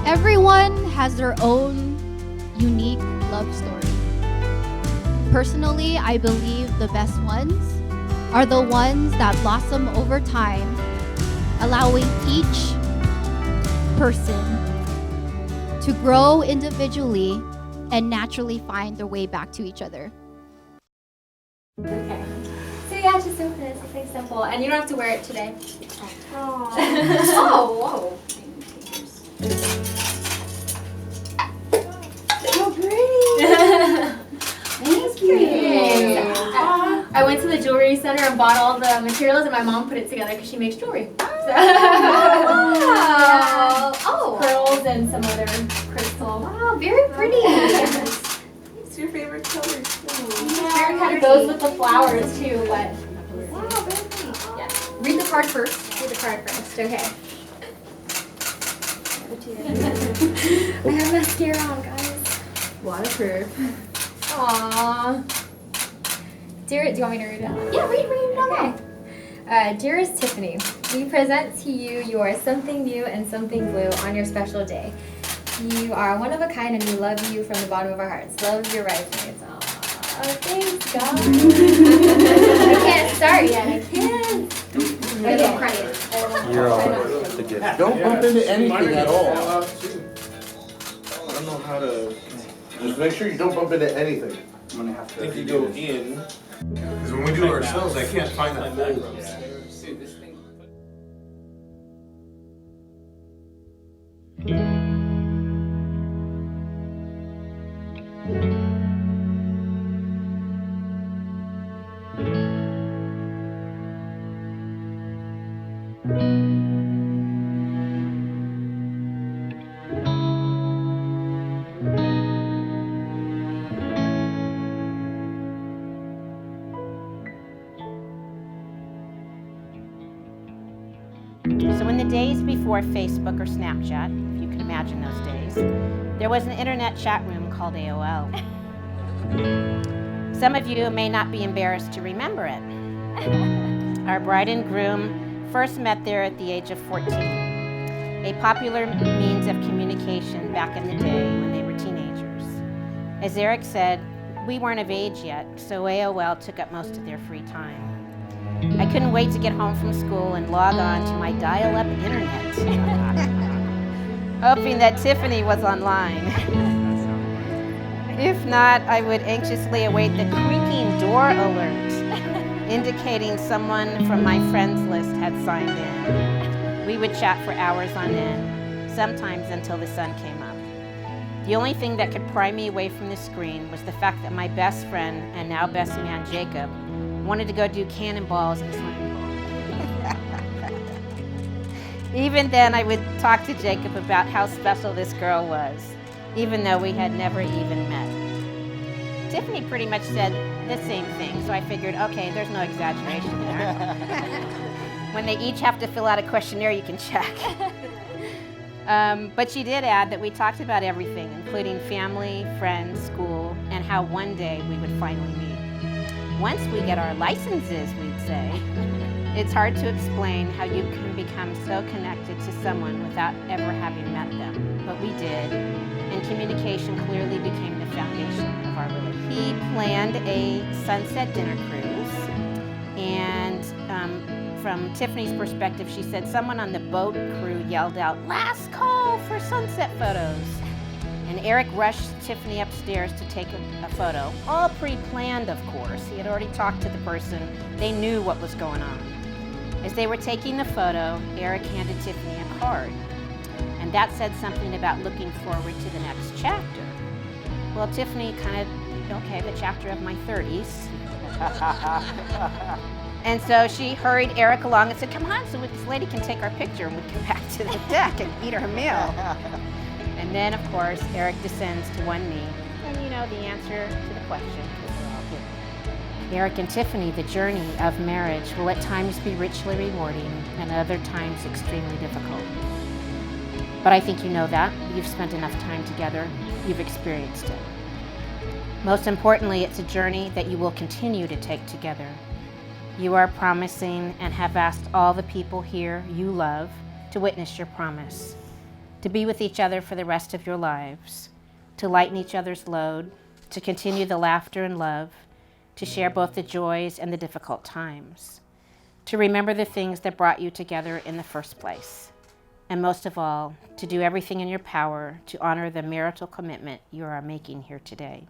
Everyone has their own unique love story. Personally, I believe the best ones are the ones that blossom over time, allowing each person to grow individually and naturally find their way back to each other. Okay. So yeah, just open it. It's something simple. And you don't have to wear it today. Oh. Oh, whoa. So pretty. Thank you. I went to the jewelry center and bought all the materials, and my mom put it together because she makes jewelry. So, Wow. Oh. Pearls and some other crystal. Wow, very pretty. What's your favorite color? It kind of goes with the flowers too, but Wow, very pretty. yeah. Read the card first. Read the card first. Okay. I have mascara on, guys. Waterproof. Aww. Dear, do you want me to read it? Yeah, read it. Okay. Dearest Tiffany, we present to you your something new and something blue on your special day. You are one of a kind and we love you from the bottom of our hearts. Love, your bridesmaids. Aww, thanks, God. I can't start yet. I can't. I get credit. You're all right. Don't bump into anything at all. I don't know how to. Just make sure you don't bump into anything. I'm gonna have to. I think you go in. Because when we do it ourselves, I can't find that hole. So in the days before Facebook or Snapchat, if you can imagine those days, there was an internet chat room called AOL. Some of you may not be embarrassed to remember it. Our bride and groom first met there at the age of 14, a popular means of communication back in the day when they were teenagers. As Eric said, we weren't of age yet, so AOL took up most of their free time. I couldn't wait to get home from school and log on to my dial-up internet, hoping that Tiffany was online. If not, I would anxiously await the creaking door alert, indicating someone from my friends list had signed in. We would chat for hours on end, sometimes until the sun came up. The only thing that could pry me away from the screen was the fact that my best friend and now best man, Jacob, wanted to go do cannonballs in swimming pool. Even then, I would talk to Jacob about how special this girl was, even though we had never even met. Tiffany pretty much said the same thing, so I figured, okay, there's no exaggeration there. When they each have to fill out a questionnaire, you can check. But she did add that we talked about everything, including family, friends, school, and how one day we would finally meet. Once we get our licenses, we'd say. It's hard to explain how you can become so connected to someone without ever having met them, but we did, and communication clearly became the foundation of our relationship. He planned a sunset dinner cruise, and from Tiffany's perspective, she said someone on the boat crew yelled out, "Last call for sunset photos." And Eric rushed Tiffany upstairs to take a photo, all pre-planned, of course. He had already talked to the person. They knew what was going on. As they were taking the photo, Eric handed Tiffany a card, and that said something about looking forward to the next chapter. Well, Tiffany kind of, okay, the chapter of my 30s. And so she hurried Eric along and said, come on, so this lady can take our picture and we can back to the deck and eat our meal. And then, of course, Eric descends to one knee, and you know the answer to the question that we're all giving. Eric and Tiffany, the journey of marriage will at times be richly rewarding and at other times extremely difficult. But I think you know that. You've spent enough time together. You've experienced it. Most importantly, it's a journey that you will continue to take together. You are promising and have asked all the people here you love to witness your promise, to be with each other for the rest of your lives, to lighten each other's load, to continue the laughter and love, to share both the joys and the difficult times, to remember the things that brought you together in the first place, and most of all, to do everything in your power to honor the marital commitment you are making here today.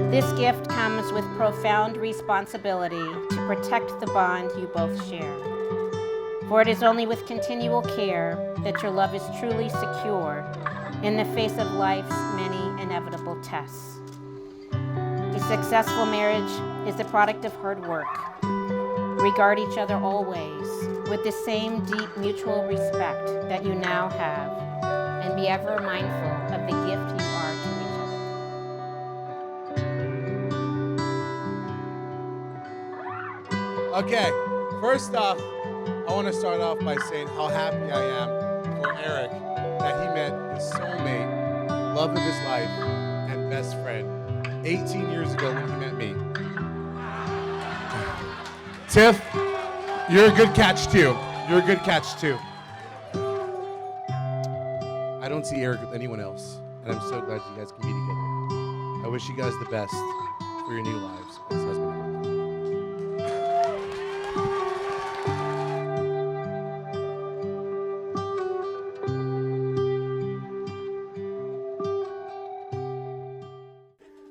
This gift comes with profound responsibility to protect the bond you both share. For it is only with continual care that your love is truly secure in the face of life's many inevitable tests. A successful marriage is the product of hard work. Regard each other always with the same deep mutual respect that you now have, and be ever mindful of the gift you are to each other. Okay, first off, I want to start off by saying how happy I am for Eric that he met his soulmate, love of his life, and best friend 18 years ago when he met me. Tiff, you're a good catch too. You're a good catch too. I don't see Eric with anyone else, and I'm so glad you guys can be together. I wish you guys the best for your new lives as husband and wife.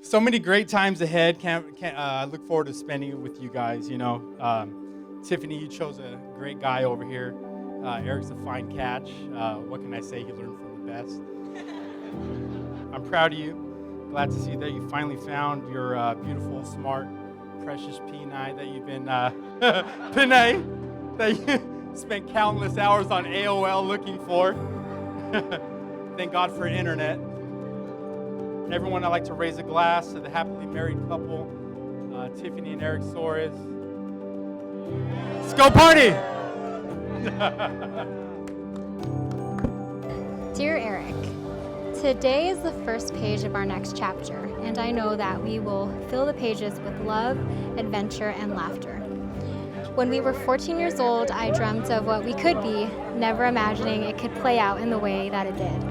So many great times ahead. I look forward to spending it with you guys. You know, Tiffany, you chose a great guy over here. Eric's a fine catch. What can I say? He learned from the best. I'm proud of you. Glad to see that you finally found your beautiful, smart, precious P9 that you've been Pinay that you spent countless hours on AOL looking for. Thank God for internet. Everyone, I'd like to raise a glass to the happily married couple, Tiffany and Eric Soares. Let's go party! Dear Eric, today is the first page of our next chapter, and I know that we will fill the pages with love, adventure, and laughter. When we were 14 years old, I dreamt of what we could be, never imagining it could play out in the way that it did.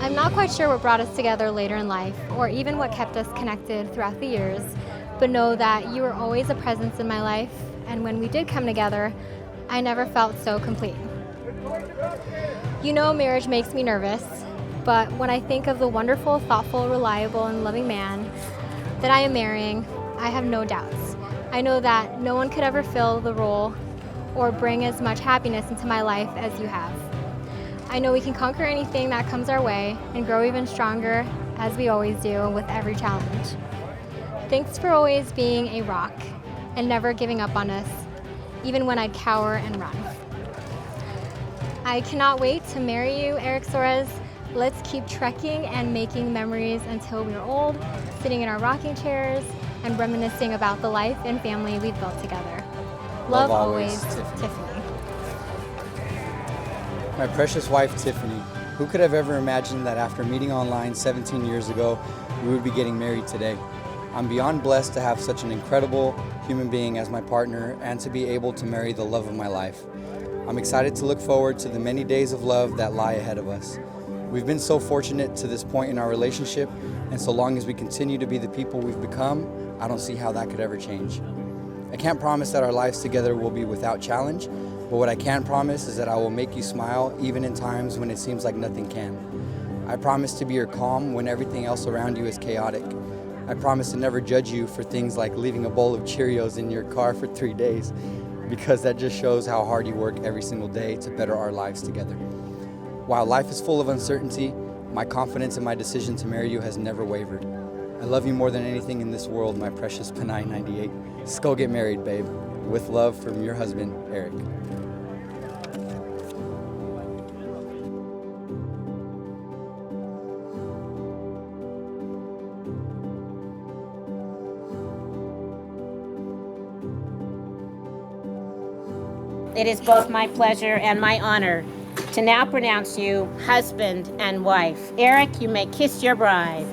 I'm not quite sure what brought us together later in life, or even what kept us connected throughout the years, but know that you were always a presence in my life, and when we did come together, I never felt so complete. You know, marriage makes me nervous, but when I think of the wonderful, thoughtful, reliable, and loving man that I am marrying, I have no doubts. I know that no one could ever fill the role or bring as much happiness into my life as you have. I know we can conquer anything that comes our way and grow even stronger, as we always do, with every challenge. Thanks for always being a rock and never giving up on us, even when I'd cower and run. I cannot wait to marry you, Eric Soares. Let's keep trekking and making memories until we're old, sitting in our rocking chairs and reminiscing about the life and family we've built together. Love always, Tiffany. My precious wife, Tiffany. Who could have ever imagined that after meeting online 17 years ago, we would be getting married today? I'm beyond blessed to have such an incredible human being as my partner and to be able to marry the love of my life. I'm excited to look forward to the many days of love that lie ahead of us. We've been so fortunate to this point in our relationship, and so long as we continue to be the people we've become, I don't see how that could ever change. I can't promise that our lives together will be without challenge, but what I can promise is that I will make you smile even in times when it seems like nothing can. I promise to be your calm when everything else around you is chaotic. I promise to never judge you for things like leaving a bowl of Cheerios in your car for 3 days, because that just shows how hard you work every single day to better our lives together. While life is full of uncertainty, my confidence in my decision to marry you has never wavered. I love you more than anything in this world, my precious Panay 98. Let's go get married, babe. With love from your husband, Eric. It is both my pleasure and my honor to now pronounce you husband and wife. Eric, you may kiss your bride.